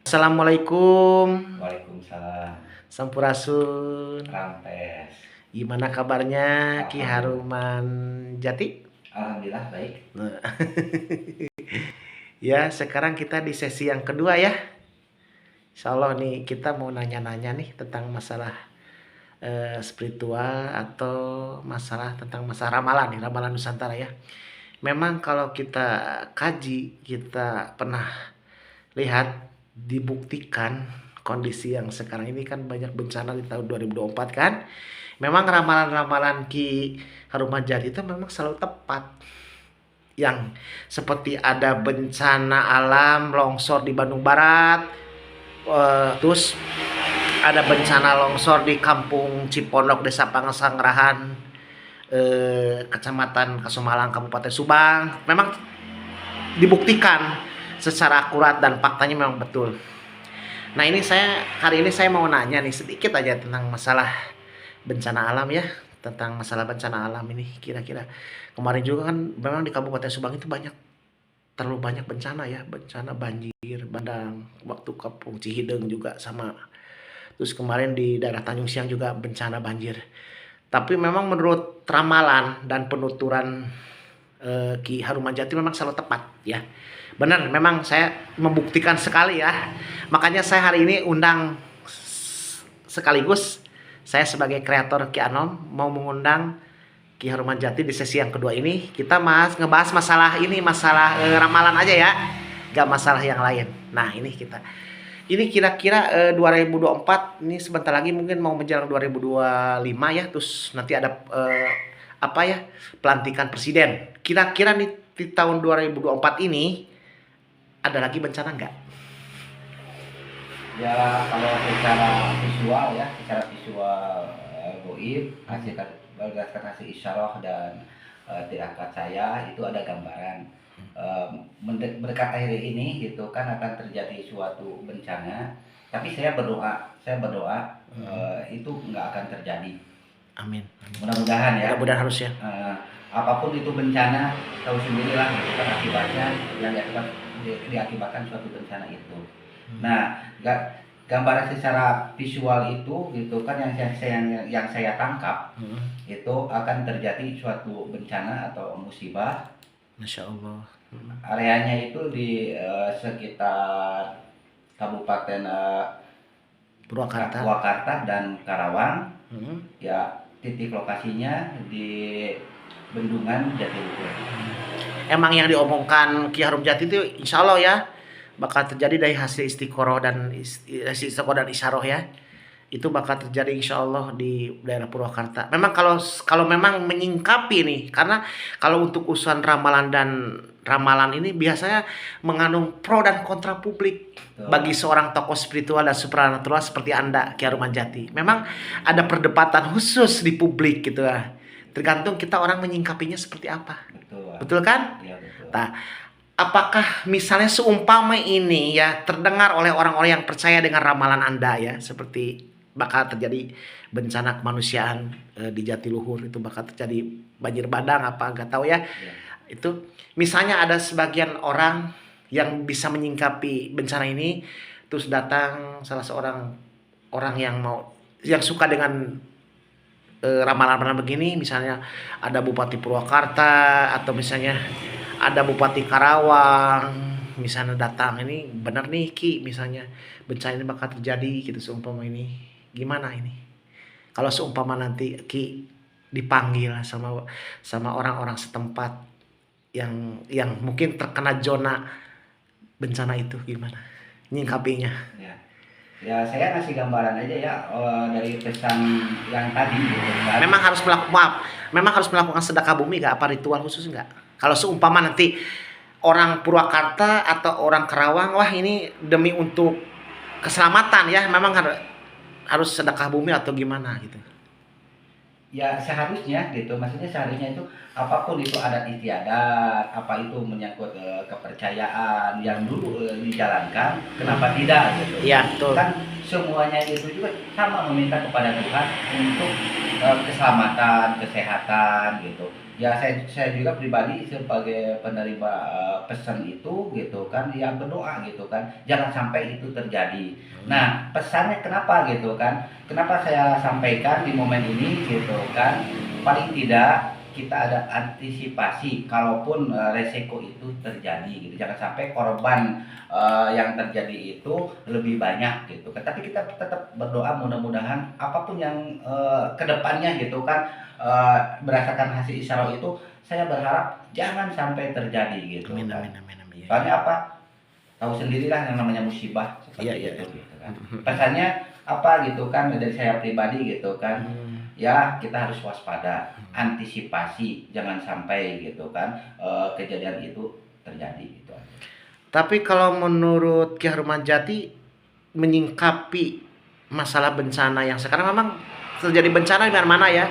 Assalamualaikum, Waalaikumsalam. Sampurasun. Rampes. Gimana kabarnya Ki Alhamdulillah. Haruman Jati? Alhamdulillah baik. Nah, ya, sekarang kita di sesi yang kedua ya. Insya Allah nih kita mau nanya-nanya nih tentang masalah spiritual atau masalah ramalan nih, ramalan Nusantara ya. Memang kalau kita kaji, kita pernah lihat dibuktikan kondisi yang sekarang ini kan banyak bencana di tahun 2024 kan. Memang ramalan-ramalan Ki Harumajati itu memang selalu tepat. Yang seperti ada bencana alam longsor di Bandung Barat, terus ada bencana longsor di Kampung Cipondok, Desa Pangasangrahan, Kecamatan Kasumalang, Kabupaten Subang. Memang dibuktikan secara akurat dan faktanya memang betul. Nah, hari ini saya mau nanya nih sedikit aja tentang masalah bencana alam ya, tentang masalah bencana alam ini. Kira-kira kemarin juga kan memang di Kabupaten Subang itu terlalu banyak bencana ya, bencana banjir bandang, waktu Kampung Cihideng juga sama. Terus kemarin di daerah Tanjung Siang juga bencana banjir. Tapi memang menurut ramalan dan penuturan Ki Harumajati memang selalu tepat ya. Benar, memang saya membuktikan sekali ya. Makanya saya hari ini undang sekaligus saya sebagai kreator Ki Anom mau mengundang Ki Harumajati di sesi yang kedua ini. Kita ngebahas masalah ini, masalah ramalan aja ya, gak masalah yang lain. Nah, ini kira-kira 2024 ini sebentar lagi mungkin mau menjelang 2025 ya. Terus nanti ada pelantikan presiden. Kira-kira nih di tahun 2024 ini ada lagi bencana nggak? Ya kalau secara visual goib berdasarkan hasil isyarah dan tirakat saya itu ada gambaran mendekat akhir ini gitu kan akan terjadi suatu bencana, tapi saya berdoa itu nggak akan terjadi. Amin. Mudah-mudahan ya. Mudah-mudahan harus ya. Apapun itu bencana, tahu sendirilah itu kan akibatnya yang diakibatkan suatu bencana itu. Nah, gambaran secara visual itu gitu kan yang saya tangkap itu akan terjadi suatu bencana atau musibah. Masya Allah. Areanya itu di sekitar Kabupaten Purwakarta dan Karawang. Ya, titik lokasinya di Bendungan Jatiluhur. Emang yang diomongkan Ki Harumjati itu insya Allah ya bakal terjadi dari hasil istiqoroh dan isyarah ya. Itu bakal terjadi insya Allah di daerah Purwakarta. Memang kalau memang menyingkapi nih, karena kalau untuk usulan ramalan ini biasanya mengandung pro dan kontra publik. Bagi seorang tokoh spiritual dan supranatural seperti Anda, Ki Harumajati. Memang ada perdebatan khusus di publik gitu ya. Tergantung kita orang menyingkapinya seperti apa. Betul kan? Ya, betul. Nah, apakah misalnya seumpama ini ya terdengar oleh orang-orang yang percaya dengan ramalan Anda ya, seperti bakal terjadi bencana kemanusiaan di Jatiluhur, itu bakal terjadi banjir bandang apa nggak tahu ya. Itu misalnya ada sebagian orang yang bisa menyingkapi bencana ini, terus datang salah seorang orang yang suka dengan ramalan-ramalan begini, misalnya ada Bupati Purwakarta atau misalnya ada Bupati Karawang, misalnya datang, ini benar nih Ki, misalnya bencana ini bakal terjadi gitu seumpama ini, gimana ini kalau seumpama nanti Ki dipanggil sama orang-orang setempat yang mungkin terkena zona bencana itu, gimana nyingkapinya? Ya saya kasih gambaran aja ya dari pesan yang tadi gitu kan. Memang harus melakukan sedekah bumi gak? Apa ritual khusus nggak? Kalau seumpama nanti orang Purwakarta atau orang Karawang, wah ini demi untuk keselamatan ya, memang harus sedekah bumi atau gimana gitu? Ya seharusnya gitu, maksudnya seharusnya itu apapun itu adat istiadat, apa itu menyangkut kepercayaan yang dulu dijalankan, kenapa tidak gitu? Iya, betul. Kan semuanya itu juga sama meminta kepada Tuhan untuk keselamatan, kesehatan gitu. Ya saya juga pribadi sebagai penerima pesan itu gitu kan, ya berdoa gitu kan, jangan sampai itu terjadi. Nah pesannya kenapa gitu kan, kenapa saya sampaikan di momen ini gitu kan, paling tidak kita ada antisipasi kalaupun resiko itu terjadi gitu, jangan sampai korban yang terjadi itu lebih banyak gitu kan, tapi kita tetap berdoa mudah-mudahan apapun yang kedepannya gitu kan, berdasarkan hasil isyarah itu saya berharap jangan sampai terjadi gitu Amin, kan. amin, amin, amin. Ya, Soalnya apa? Tahu sendirilah yang namanya musibah iya, seperti iya, itu iya. gitu kan. Pesannya apa gitu kan dari saya pribadi gitu kan. Ya, kita harus waspada, antisipasi jangan sampai gitu kan kejadian itu terjadi gitu aja. Tapi kalau menurut Ki Harumajati menyingkapi masalah bencana yang sekarang memang terjadi bencana di mana-mana ya.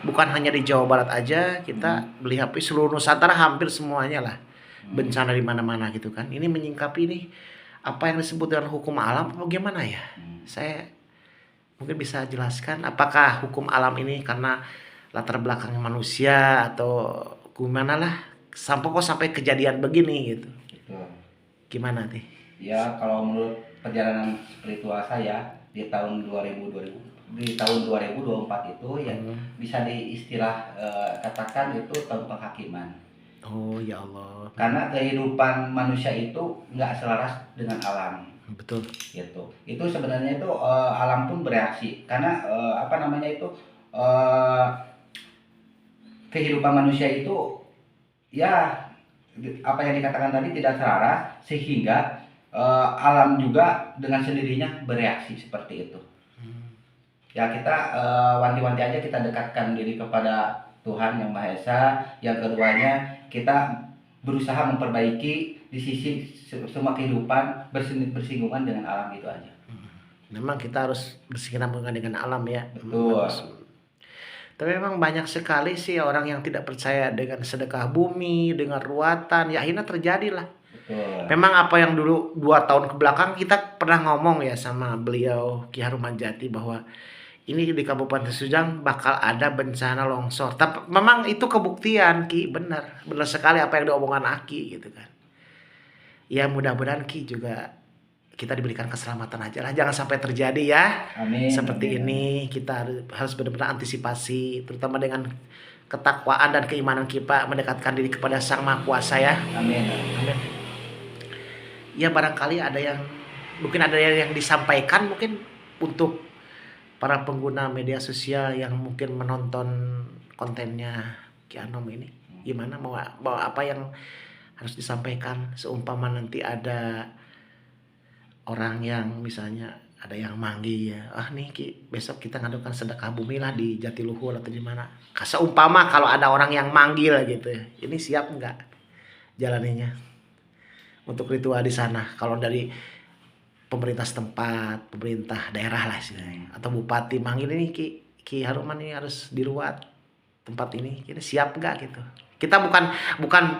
Bukan hanya di Jawa Barat aja, kita melihat di seluruh Nusantara hampir semuanya lah bencana di mana-mana gitu kan. Ini menyingkapi ini apa yang disebut dengan hukum alam atau gimana ya? Saya mungkin bisa jelaskan apakah hukum alam ini karena latar belakangnya manusia atau gimana lah sampai kok sampai kejadian begini gitu. Gitu. Gimana nih? Ya kalau menurut perjalanan spiritual saya di tahun 2024 itu ya bisa diistilah katakan itu tahun penghakiman. Oh ya Allah. Karena kehidupan manusia itu nggak selaras dengan alam Betul. gitu. Itu sebenarnya itu alam pun bereaksi karena apa namanya itu kehidupan manusia itu ya apa yang dikatakan tadi tidak selaras sehingga alam juga dengan sendirinya bereaksi seperti itu. Ya kita wanti-wanti aja kita dekatkan diri kepada Tuhan Yang Maha Esa. Yang keduanya kita berusaha memperbaiki di sisi semua kehidupan bersinggungan dengan alam gitu aja. Memang kita harus bersinggungan dengan alam ya. Betul. Tapi memang banyak sekali sih orang yang tidak percaya dengan sedekah bumi, dengan ruatan, ya akhirnya terjadilah. Betul. Memang apa yang dulu 2 tahun ke belakang kita pernah ngomong ya sama beliau Ki Harumajati bahwa ini di Kabupaten Sujang bakal ada bencana longsor. Tapi memang itu kebuktian Ki, benar sekali apa yang diomongan Aki gitu kan. Ya mudah-mudahan Ki juga kita diberikan keselamatan aja lah, jangan sampai terjadi ya. Amin. Seperti Amin. ini kita harus benar-benar antisipasi, terutama dengan ketakwaan dan keimanan kita mendekatkan diri kepada Sang Maha Kuasa ya. Amin. Amin. Ya barangkali mungkin ada yang disampaikan mungkin untuk para pengguna media sosial yang mungkin menonton kontennya Ki Anom ini, gimana mau apa yang harus disampaikan seumpama nanti ada orang yang misalnya ada yang manggil ya, nih Ki besok kita ngadakan sedekah bumi lah di Jatiluhur atau di mana. Seumpama kalau ada orang yang manggil gitu, ini siap nggak jalaninya untuk ritual di sana? Kalau dari pemerintah setempat, pemerintah daerah lah istilahnya, atau bupati manggil ini Ki Haruman ini harus diruat tempat ini, kita siap nggak gitu? Kita bukan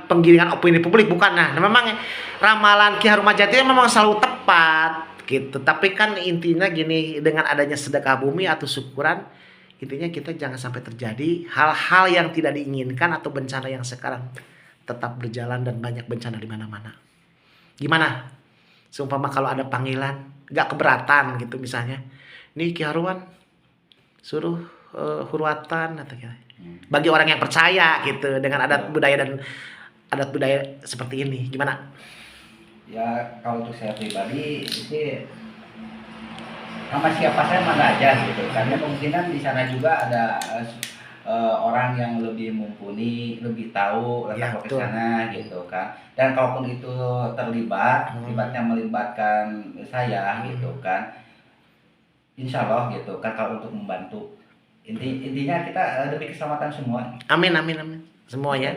penggiringan opini publik, bukan. Nah memang ramalan Ki Harumajati memang selalu tepat gitu. Tapi kan intinya gini, dengan adanya sedekah bumi atau syukuran, intinya kita jangan sampai terjadi hal-hal yang tidak diinginkan atau bencana yang sekarang tetap berjalan dan banyak bencana di mana-mana. Gimana? Seumpama kalau ada panggilan, nggak keberatan gitu misalnya. Nih Ki Haruman suruh hurwatan atau gitu. Bagi orang yang percaya gitu dengan adat budaya seperti ini, gimana? Ya kalau untuk saya pribadi sih sama siapa saya mana aja gitu, karena kemungkinan di sana juga ada orang yang lebih mumpuni, lebih tahu letak ke sana gitu kan. Dan kalaupun itu terlibatnya melibatkan saya gitu kan, insya Allah gitu kan kalau untuk membantu. Intinya kita demi keselamatan semua. Amin semuanya.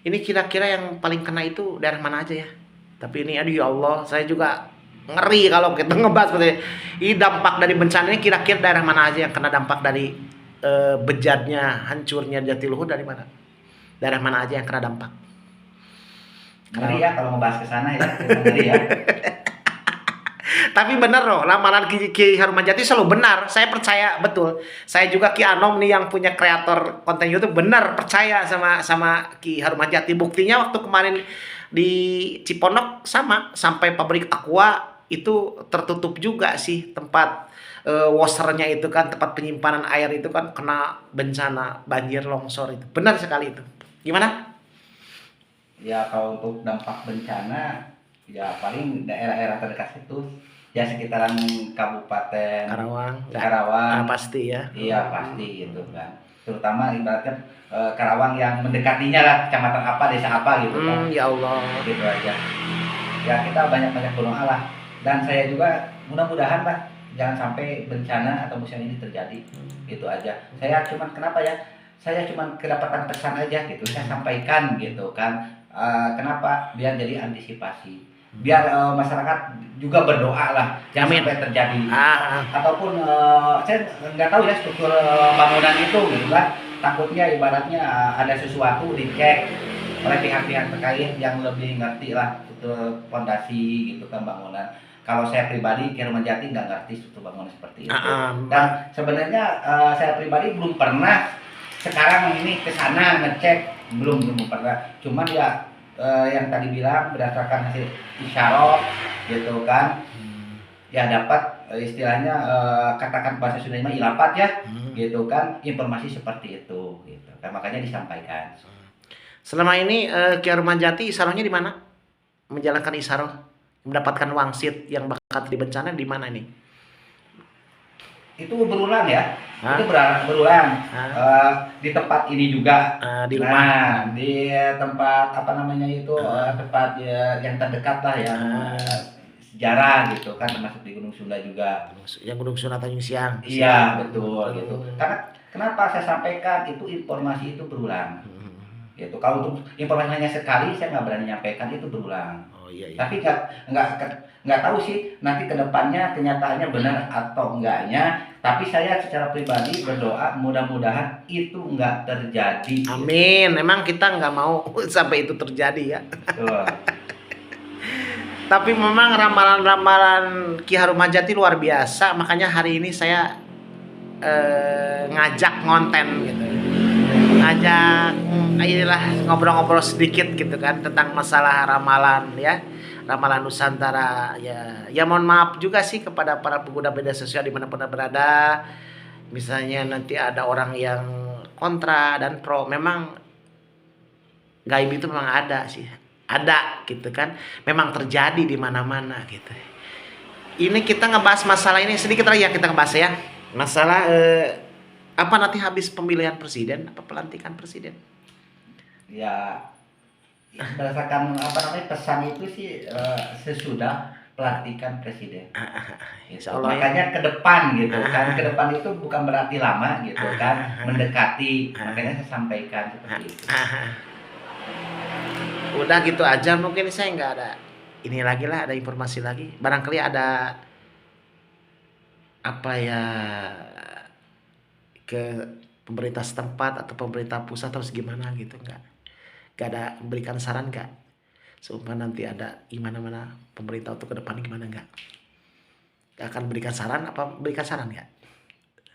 Ini kira-kira yang paling kena itu daerah mana aja ya? Tapi ini aduh ya Allah, saya juga ngeri kalau kita ngebahas seperti ini. Dampak dari bencana ini kira-kira daerah mana aja yang kena dampak dari bejatnya, hancurnya Jatiluhur, dari mana? Daerah mana aja yang kena dampak? Ngeri ya kalau ngebahas ke sana ya, ngeri ya. Tapi benar loh, ramalan Ki Harumajati selalu benar. Saya percaya betul. Saya juga Ki Anom nih yang punya kreator konten YouTube benar percaya sama Ki Harumajati. Buktinya waktu kemarin di Ciponok sama sampai pabrik Aqua itu tertutup juga sih tempat washernya itu kan, tempat penyimpanan air itu kan kena bencana banjir longsor itu. Benar sekali itu. Gimana? Ya kalau untuk dampak bencana ya paling daerah-daerah terdekat itu ya sekitaran Kabupaten Karawang. Karawang. Pasti ya. Iya pasti gitu kan. Terutama ibaratnya Karawang yang mendekatinya lah, kecamatan apa, desa apa gitu kan. Ya Allah. Gitu aja. Ya kita banyak-banyak berdoa lah. Dan saya juga mudah-mudahan lah jangan sampai bencana atau musim ini terjadi. Gitu aja. Saya cuman kenapa ya? Saya cuman kedapatan pesan aja gitu. Saya sampaikan gitu kan. Kenapa? Biar jadi antisipasi. Biar masyarakat juga berdoa lah jangan Amin. sampai terjadi. Ataupun saya nggak tahu ya struktur bangunan itu gitu kan. Takutnya ibaratnya ada sesuatu dicek oleh pihak-pihak terkait yang lebih ngerti lah struktur fondasi gitu kan bangunan. Kalau saya pribadi Ki Harumajati nggak ngerti struktur bangunan seperti itu. Dan sebenarnya saya pribadi belum pernah sekarang ini ke sana ngecek, belum pernah. Cuman ya yang tadi bilang berdasarkan hasil isyarah gitu kan. Ya dapat istilahnya katakan bahasa Sundanya ilapat ya. Gitu kan, informasi seperti itu gitu. Kan makanya disampaikan. Selama ini Ki Harumajati isyarahnya di mana? Menjalankan isyarah, mendapatkan wangsit yang bakat di bencana di mana ini? Itu berulang ya. Itu berulang. Di tempat ini juga. Di rumah. Nah, di tempat apa namanya itu tempat yang terdekat lah yang sejarah gitu kan, termasuk di Gunung Sunda juga. Yang Gunung Sunda Tanjung Siang. Iya, betul gitu. Karena kenapa saya sampaikan itu informasi itu berulang. Gitu. Kalau untuk informasi hanya sekali saya nggak berani nyampaikan, itu berulang. Tapi nggak tahu sih nanti kedepannya kenyataannya benar atau enggaknya. Tapi saya secara pribadi berdoa mudah-mudahan itu nggak terjadi. Amin. Memang kita nggak mau sampai itu terjadi ya. Tapi memang ramalan-ramalan Ki Harumajati luar biasa. Makanya hari ini saya ngajak ngonten gitu. Ngajak inilah ngobrol-ngobrol sedikit gitu kan tentang masalah ramalan ya. Ramalan Nusantara ya mohon maaf juga sih kepada para pengguna media sosial dimanapun berada. Misalnya nanti ada orang yang kontra dan pro, memang gaib itu memang ada sih, ada gitu kan, memang terjadi di mana-mana gitu. Ini kita ngebahas masalah ini sedikit lagi ya, kita ngebahas ya masalah apa nanti habis pemilihan presiden apa pelantikan presiden. Ya berdasarkan apa namanya pesan itu sih sesudah pelantikan presiden. Insya Allah makanya ke depan gitu kan, ke depan itu bukan berarti lama gitu kan, mendekati. Makanya saya sampaikan seperti itu. Udah gitu aja, mungkin saya nggak ada ini lagi lah, ada informasi lagi. Barangkali ada apa ya ke pemerintah setempat atau pemerintah pusat terus gimana gitu, nggak ada memberikan saran nggak? Seumpama nanti ada gimana pemerintah untuk ke depan gimana, nggak akan berikan saran apa berikan saran nggak?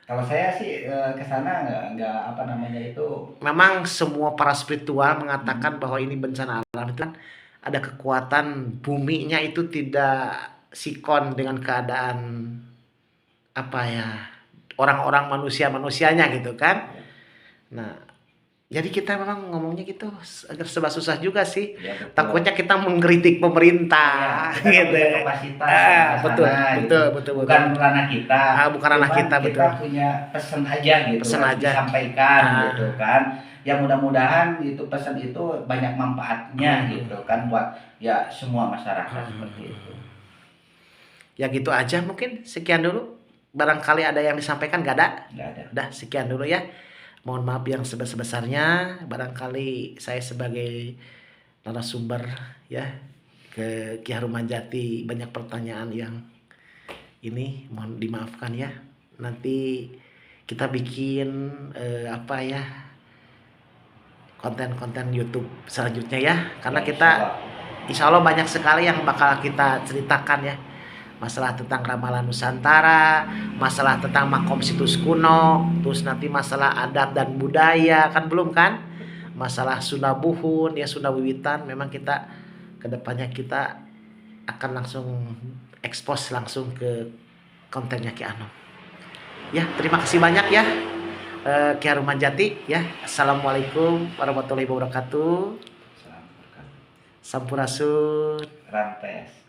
Kalau saya sih ke sana nggak apa namanya itu. Memang semua para spiritual mengatakan bahwa ini bencana alam itu kan ada kekuatan buminya itu tidak sikon dengan keadaan apa ya orang-orang manusianya gitu kan. Nah, jadi kita memang ngomongnya gitu agak serba susah juga sih. Ya, takutnya kita mengkritik pemerintah ya, gitu. Kapasitas betul. Bukan ranah kita. Bukan ranah kita, betul. Kita punya pesan aja gitu. Pesan aja disampaikan gitu kan. Ya mudah-mudahan itu pesan itu banyak manfaatnya gitu kan buat ya semua masyarakat seperti itu. Ya gitu aja mungkin, sekian dulu. Barangkali ada yang disampaikan, nggak ada? Nggak ada. Udah sekian dulu ya. Mohon maaf yang sebesar-besarnya, barangkali saya sebagai narasumber ya ke Ki Harumajati banyak pertanyaan yang ini mohon dimaafkan ya. Nanti kita bikin apa ya konten-konten YouTube selanjutnya ya, karena kita insya Allah banyak sekali yang bakal kita ceritakan ya masalah tentang ramalan Nusantara, masalah tentang makom situs kuno, terus nanti masalah adat dan budaya kan belum kan? Masalah Sunda Buhun ya Sunda Wiwitan memang kita kedepannya kita akan langsung expose langsung ke kontennya Ki Anom. Ya, terima kasih banyak ya. Ki Haruman Jati ya. Assalamualaikum warahmatullahi wabarakatuh. Salam berkah. Sampurasun. Rantes.